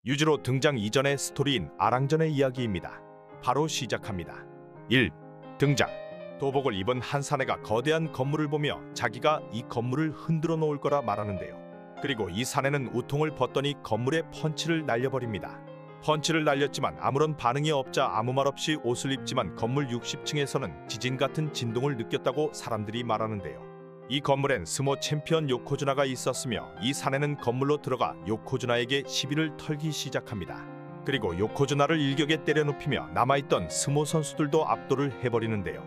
유지로 등장 이전의 스토리인 아랑전의 이야기입니다. 바로 시작합니다. 1. 등장. 도복을 입은 한 사내가 거대한 건물을 보며 자기가 이 건물을 흔들어 놓을 거라 말하는데요. 그리고 이 사내는 우통을 벗더니 건물에 펀치를 날려버립니다. 펀치를 날렸지만 아무런 반응이 없자 아무 말 없이 옷을 입지만 건물 60층에서는 지진 같은 진동을 느꼈다고 사람들이 말하는데요. 이 건물엔 스모 챔피언 요코즈나가 있었으며 이 사내는 건물로 들어가 요코즈나에게 시비를 털기 시작합니다. 그리고 요코즈나를 일격에 때려눕히며 남아있던 스모 선수들도 압도를 해버리는데요.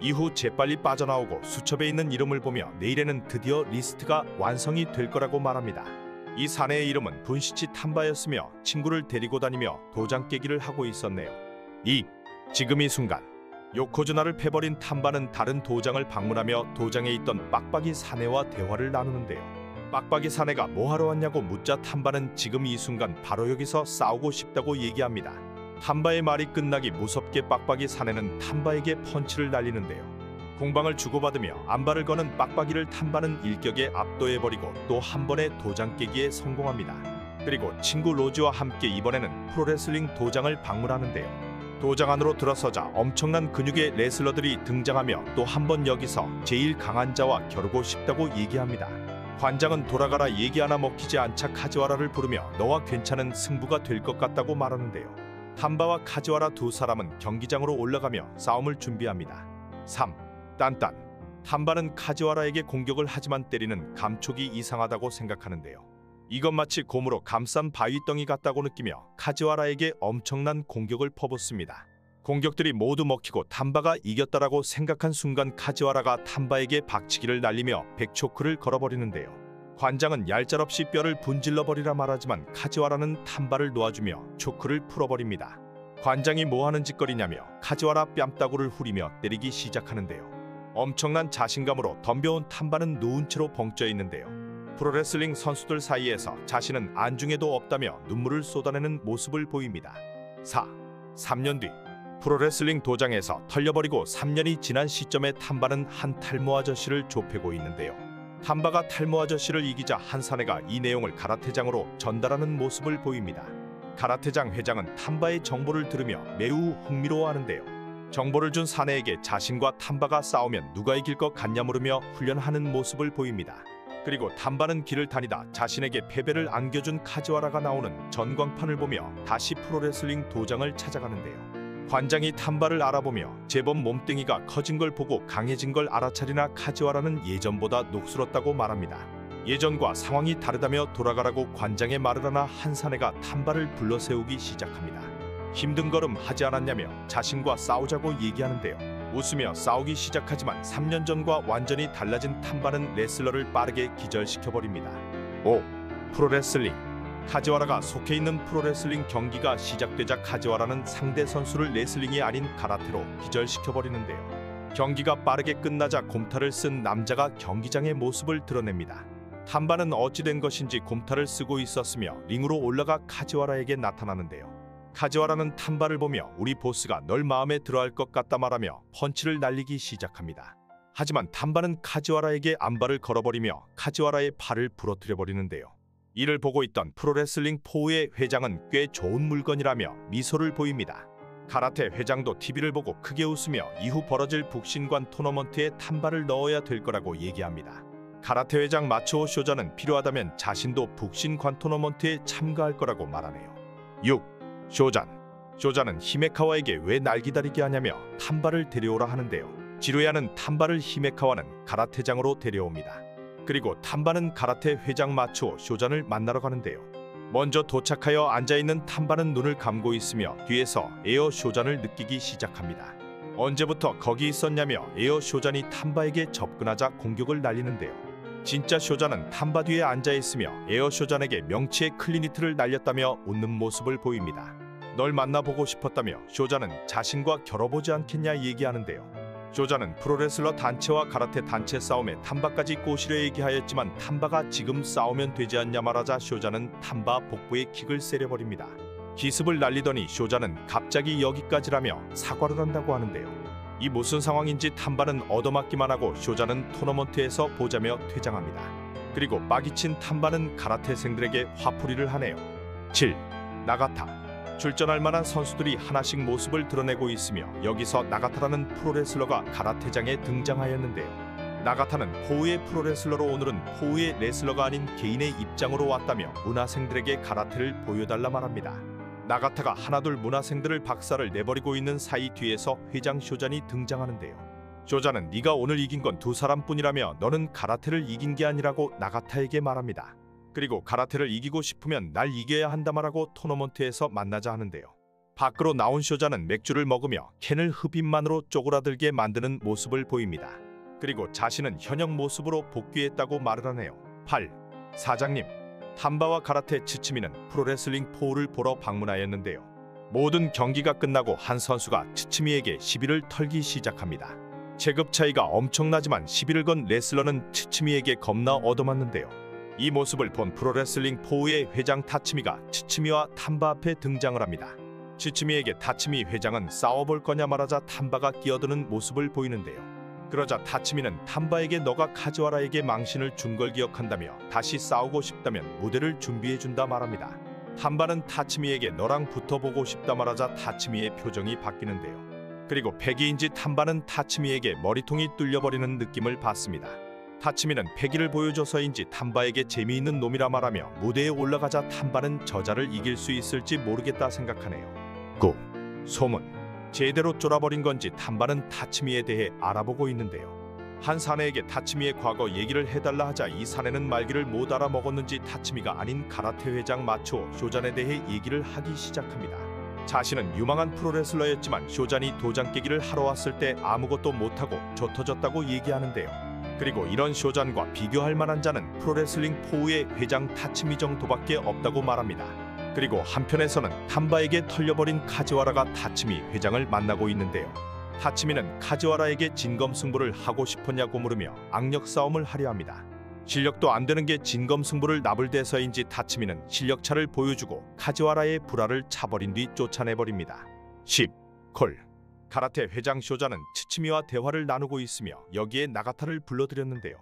이후 재빨리 빠져나오고 수첩에 있는 이름을 보며 내일에는 드디어 리스트가 완성이 될 거라고 말합니다. 이 사내의 이름은 분시치 탐바였으며 친구를 데리고 다니며 도장 깨기를 하고 있었네요. 2. 지금 이 순간 요코즈나를 패버린 탐바는 다른 도장을 방문하며 도장에 있던 빡빡이 사내와 대화를 나누는데요. 빡빡이 사내가 뭐하러 왔냐고 묻자 탐바는 지금 이 순간 바로 여기서 싸우고 싶다고 얘기합니다. 탐바의 말이 끝나기 무섭게 빡빡이 사내는 탐바에게 펀치를 날리는데요. 공방을 주고받으며 안발을 거는 빡빡이를 탐바는 일격에 압도해버리고 또 한 번의 도장 깨기에 성공합니다. 그리고 친구 로지와 함께 이번에는 프로레슬링 도장을 방문하는데요. 도장 안으로 들어서자 엄청난 근육의 레슬러들이 등장하며 또 한 번 여기서 제일 강한 자와 겨루고 싶다고 얘기합니다. 관장은 돌아가라 얘기 하나 먹히지 않자 카지와라를 부르며 너와 괜찮은 승부가 될 것 같다고 말하는데요. 탐바와 카지와라 두 사람은 경기장으로 올라가며 싸움을 준비합니다. 3. 딴딴. 탐바는 카지와라에게 공격을 하지만 때리는 감촉이 이상하다고 생각하는데요. 이건 마치 곰으로 감싼 바위덩이 같다고 느끼며 카지와라에게 엄청난 공격을 퍼붓습니다. 공격들이 모두 먹히고 탐바가 이겼다라고 생각한 순간 카지와라가 탐바에게 박치기를 날리며 백초크를 걸어버리는데요. 관장은 얄짤없이 뼈를 분질러버리라 말하지만 카지와라는 탐바를 놓아주며 초크를 풀어버립니다. 관장이 뭐하는 짓거리냐며 카지와라 뺨따구를 후리며 때리기 시작하는데요. 엄청난 자신감으로 덤벼온 탐바는 누운 채로 벙쪄 있는데요. 프로레슬링 선수들 사이에서 자신은 안중에도 없다며 눈물을 쏟아내는 모습을 보입니다. 4. 3년 뒤 프로레슬링 도장에서 털려버리고 3년이 지난 시점에 탐바는 한 탈모 아저씨를 좁히고 있는데요. 탐바가 탈모 아저씨를 이기자 한 사내가 이 내용을 가라테장으로 전달하는 모습을 보입니다. 가라테장 회장은 탐바의 정보를 들으며 매우 흥미로워하는데요. 정보를 준 사내에게 자신과 탐바가 싸우면 누가 이길 것 같냐 물으며 훈련하는 모습을 보입니다. 그리고 탐바는 길을 다니다 자신에게 패배를 안겨준 카지와라가 나오는 전광판을 보며 다시 프로레슬링 도장을 찾아가는데요. 관장이 탐바를 알아보며 제법 몸뚱이가 커진 걸 보고 강해진 걸 알아차리나 카지와라는 예전보다 녹슬었다고 말합니다. 예전과 상황이 다르다며 돌아가라고 관장의 말을 하나 한 사내가 탐바를 불러세우기 시작합니다. 힘든 걸음 하지 않았냐며 자신과 싸우자고 얘기하는데요. 웃으며 싸우기 시작하지만 3년 전과 완전히 달라진 탐바는 레슬러를 빠르게 기절시켜버립니다. 5. 프로레슬링. 카지와라가 속해 있는 프로레슬링 경기가 시작되자 카지와라는 상대 선수를 레슬링이 아닌 가라테로 기절시켜버리는데요. 경기가 빠르게 끝나자 곰탈을 쓴 남자가 경기장의 모습을 드러냅니다. 탐바는 어찌된 것인지 곰탈을 쓰고 있었으며 링으로 올라가 카지와라에게 나타나는데요. 카지와라는 탐바를 보며 우리 보스가 널 마음에 들어할 것 같다 말하며 펀치를 날리기 시작합니다. 하지만 탐바는 카지와라에게 안발을 걸어버리며 카지와라의 팔을 부러뜨려버리는데요. 이를 보고 있던 프로레슬링 포우의 회장은 꽤 좋은 물건이라며 미소를 보입니다. 가라테 회장도 TV를 보고 크게 웃으며 이후 벌어질 북신관 토너먼트에 탐바를 넣어야 될 거라고 얘기합니다. 가라테 회장 마츠오 쇼자는 필요하다면 자신도 북신관 토너먼트에 참가할 거라고 말하네요. 6. 쇼자는 히메카와에게 왜 날 기다리게 하냐며 탐바를 데려오라 하는데요. 지루해하는 탐바를 히메카와는 가라테장으로 데려옵니다. 그리고 탐바는 가라테 회장 마츠오 쇼잔을 만나러 가는데요. 먼저 도착하여 앉아있는 탐바는 눈을 감고 있으며 뒤에서 에어 쇼잔을 느끼기 시작합니다. 언제부터 거기 있었냐며 에어 쇼잔이 탐바에게 접근하자 공격을 날리는데요. 진짜 쇼잔은 탐바 뒤에 앉아있으며 에어 쇼잔에게 명치의 클리니트를 날렸다며 웃는 모습을 보입니다. 널 만나보고 싶었다며 쇼자는 자신과 겨뤄보지 않겠냐 얘기하는데요. 쇼자는 프로레슬러 단체와 가라테 단체 싸움에 탐바까지 꼬시려 얘기하였지만 탐바가 지금 싸우면 되지 않냐 말하자 쇼자는 탐바 복부에 킥을 세려버립니다. 기습을 날리더니 쇼자는 갑자기 여기까지라며 사과를 한다고 하는데요. 이 무슨 상황인지 탐바는 얻어맞기만 하고 쇼자는 토너먼트에서 보자며 퇴장합니다. 그리고 빠기친 탐바는 가라테생들에게 화풀이를 하네요. 7. 나가타. 출전할 만한 선수들이 하나씩 모습을 드러내고 있으며 여기서 나가타라는 프로레슬러가 가라테장에 등장하였는데요. 나가타는 포우의 프로레슬러로 오늘은 포우의 레슬러가 아닌 개인의 입장으로 왔다며 문화생들에게 가라테를 보여달라 말합니다. 나가타가 하나둘 문화생들을 박살을 내버리고 있는 사이 뒤에서 회장 쇼잔이 등장하는데요. 쇼잔은 네가 오늘 이긴 건 두 사람뿐이라며 너는 가라테를 이긴 게 아니라고 나가타에게 말합니다. 그리고 가라테를 이기고 싶으면 날 이겨야 한다 말하고 토너먼트에서 만나자 하는데요. 밖으로 나온 쇼잔은 맥주를 먹으며 캔을 흡입만으로 쪼그라들게 만드는 모습을 보입니다. 그리고 자신은 현역 모습으로 복귀했다고 말을 하네요. 8. 사장님. 탐바와 가라테 츠츠미는 프로레슬링 포우를 보러 방문하였는데요. 모든 경기가 끝나고 한 선수가 츠츠미에게 시비를 털기 시작합니다. 체급 차이가 엄청나지만 시비를 건 레슬러는 츠츠미에게 겁나 얻어맞는데요. 이 모습을 본 프로레슬링 포우의 회장 타츠미가 츠츠미와 탐바 앞에 등장을 합니다. 츠츠미에게 타츠미 회장은 싸워볼 거냐 말하자 탐바가 끼어드는 모습을 보이는데요. 그러자 타츠미는 탐바에게 너가 카즈와라에게 망신을 준 걸 기억한다며 다시 싸우고 싶다면 무대를 준비해준다 말합니다. 탐바는 타츠미에게 너랑 붙어보고 싶다 말하자 타츠미의 표정이 바뀌는데요. 그리고 패기인지 탐바는 타츠미에게 머리통이 뚫려버리는 느낌을 받습니다. 타츠미는 패기를 보여줘서인지 탐바에게 재미있는 놈이라 말하며 무대에 올라가자 탐바는 저자를 이길 수 있을지 모르겠다 생각하네요. 9. 소문. 제대로 쫄아버린 건지 탐바는 타츠미에 대해 알아보고 있는데요. 한 사내에게 타츠미의 과거 얘기를 해달라 하자 이 사내는 말귀를 못 알아먹었는지 타츠미가 아닌 가라테 회장 마츠오 쇼잔에 대해 얘기를 하기 시작합니다. 자신은 유망한 프로레슬러였지만 쇼잔이 도장 깨기를 하러 왔을 때 아무것도 못하고 젖터졌다고 얘기하는데요. 그리고 이런 쇼잔과 비교할 만한 자는 프로레슬링 포우의 회장 타츠미 정도밖에 없다고 말합니다. 그리고 한편에서는 탐바에게 털려버린 카즈와라가 타츠미 회장을 만나고 있는데요. 타츠미는 카즈와라에게 진검승부를 하고 싶었냐고 물으며 악력 싸움을 하려 합니다. 실력도 안 되는 게 진검승부를 나불대서인지 타츠미는 실력차를 보여주고 카즈와라의 불화를 차버린 뒤 쫓아내버립니다. 10. 콜. 가라테 회장 쇼자는 츠츠미와 대화를 나누고 있으며 여기에 나가타를 불러들였는데요.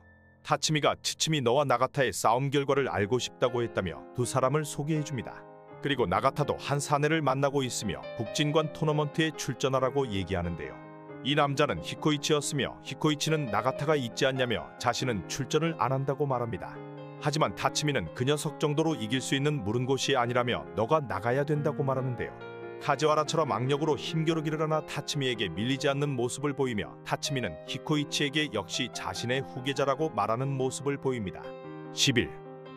타츠미가 츠츠미 너와 나가타의 싸움 결과를 알고 싶다고 했다며 두 사람을 소개해줍니다. 그리고 나가타도 한 사내를 만나고 있으며 북진관 토너먼트에 출전하라고 얘기하는데요. 이 남자는 히코이치였으며 히코이치는 나가타가 있지 않냐며 자신은 출전을 안 한다고 말합니다. 하지만 타츠미는 그 녀석 정도로 이길 수 있는 무른 곳이 아니라며 너가 나가야 된다고 말하는데요. 카즈와라처럼 악력으로 힘겨루기를 하나 타츠미에게 밀리지 않는 모습을 보이며 타츠미는 히코이치에게 역시 자신의 후계자라고 말하는 모습을 보입니다. 11.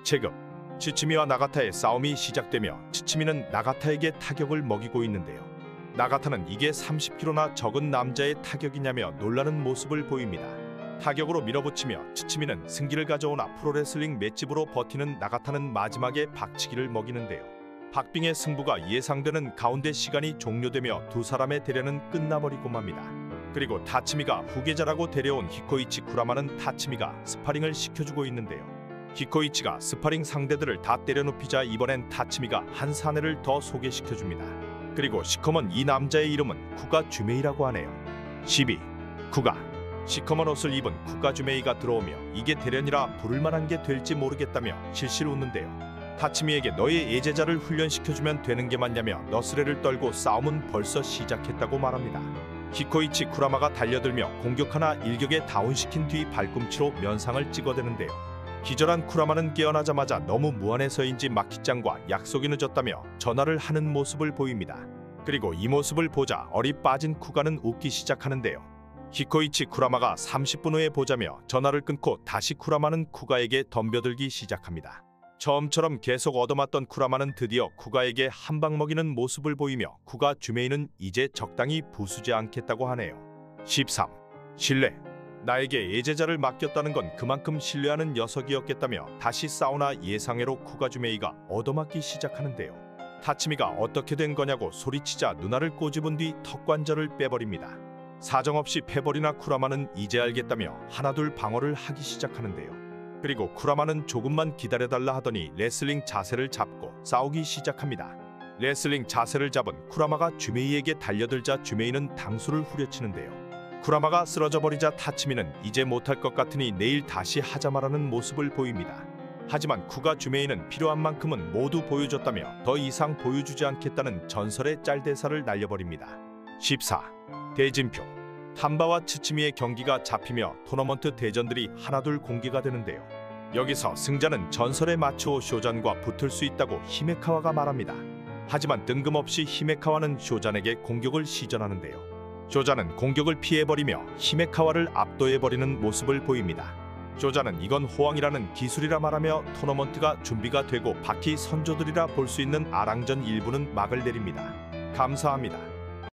체급. 츠츠미와 나가타의 싸움이 시작되며 츠츠미는 나가타에게 타격을 먹이고 있는데요. 나가타는 이게 30kg나 적은 남자의 타격이냐며 놀라는 모습을 보입니다. 타격으로 밀어붙이며 츠츠미는 승기를 가져오나 프로레슬링 맷집으로 버티는 나가타는 마지막에 박치기를 먹이는데요. 박빙의 승부가 예상되는 가운데 시간이 종료되며 두 사람의 대련은 끝나버리고 맙니다. 그리고 타츠미가 후계자라고 데려온 히코이치 쿠라마는 타츠미가 스파링을 시켜주고 있는데요. 히코이치가 스파링 상대들을 다 때려눕히자 이번엔 타츠미가 한 사내를 더 소개시켜줍니다. 그리고 시커먼 이 남자의 이름은 쿠가 주메이라고 하네요. 12. 쿠가. 시커먼 옷을 입은 쿠가 주메이가 들어오며 이게 대련이라 부를 만한 게 될지 모르겠다며 실실 웃는데요. 타츠미에게 너의 예제자를 훈련시켜주면 되는 게 맞냐며 너스레를 떨고 싸움은 벌써 시작했다고 말합니다. 히코이치 쿠라마가 달려들며 공격하나 일격에 다운시킨 뒤 발꿈치로 면상을 찍어대는데요. 기절한 쿠라마는 깨어나자마자 너무 무안해서인지 마키짱과 약속이 늦었다며 전화를 하는 모습을 보입니다. 그리고 이 모습을 보자 얼이 빠진 쿠가는 웃기 시작하는데요. 히코이치 쿠라마가 30분 후에 보자며 전화를 끊고 다시 쿠라마는 쿠가에게 덤벼들기 시작합니다. 처음처럼 계속 얻어맞던 쿠라마는 드디어 쿠가에게 한 방 먹이는 모습을 보이며 쿠가 주메이는 이제 적당히 부수지 않겠다고 하네요. 13. 신뢰. 나에게 예제자를 맡겼다는 건 그만큼 신뢰하는 녀석이었겠다며 다시 사우나 예상외로 쿠가 주메이가 얻어맞기 시작하는데요. 타츠미가 어떻게 된 거냐고 소리치자 누나를 꼬집은 뒤 턱관절을 빼버립니다. 사정없이 패버리나 쿠라마는 이제 알겠다며 하나둘 방어를 하기 시작하는데요. 그리고 쿠라마는 조금만 기다려달라 하더니 레슬링 자세를 잡고 싸우기 시작합니다. 레슬링 자세를 잡은 쿠라마가 주메이에게 달려들자 주메이는 당수를 후려치는데요. 쿠라마가 쓰러져 버리자 타츠미는 이제 못할 것 같으니 내일 다시 하자 말하는 모습을 보입니다. 하지만 쿠가 주메이는 필요한 만큼은 모두 보여줬다며 더 이상 보여주지 않겠다는 전설의 짤대사를 날려버립니다. 14. 대진표. 탐바와 츠츠미의 경기가 잡히며 토너먼트 대전들이 하나둘 공개가 되는데요. 여기서 승자는 전설의 마츠오 쇼잔과 붙을 수 있다고 히메카와가 말합니다. 하지만 뜬금없이 히메카와는 쇼잔에게 공격을 시전하는데요. 쇼잔은 공격을 피해버리며 히메카와를 압도해버리는 모습을 보입니다. 쇼잔은 이건 호황이라는 기술이라 말하며 토너먼트가 준비가 되고 바퀴 선조들이라 볼 수 있는 아랑전 일부는 막을 내립니다. 감사합니다.